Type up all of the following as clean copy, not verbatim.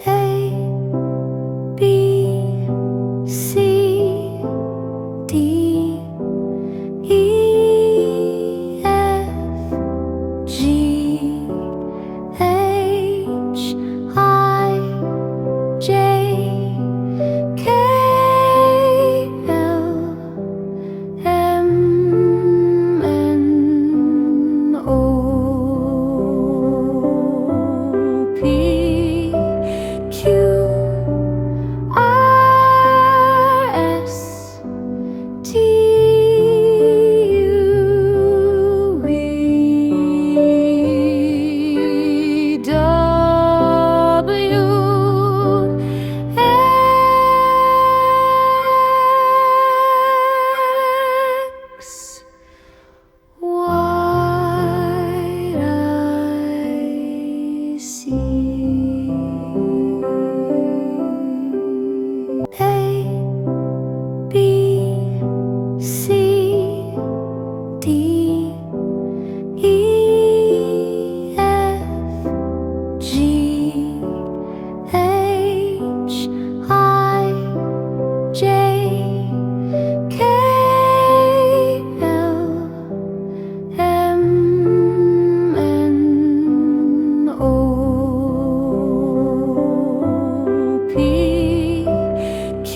A, B, C, D, E, F, G, H, I, J, K, L, M, N, O, P, Q, R, S, T, U, V, W, X, Y, I, C. A, B, C, D, E, F, G, H, I, J, K, L, M, N, O, P, Q,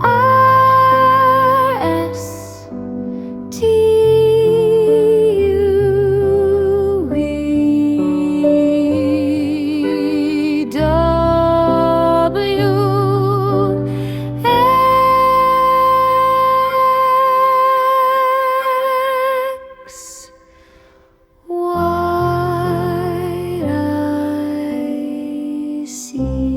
R, S, T, U, V, W, X, Y, I, C.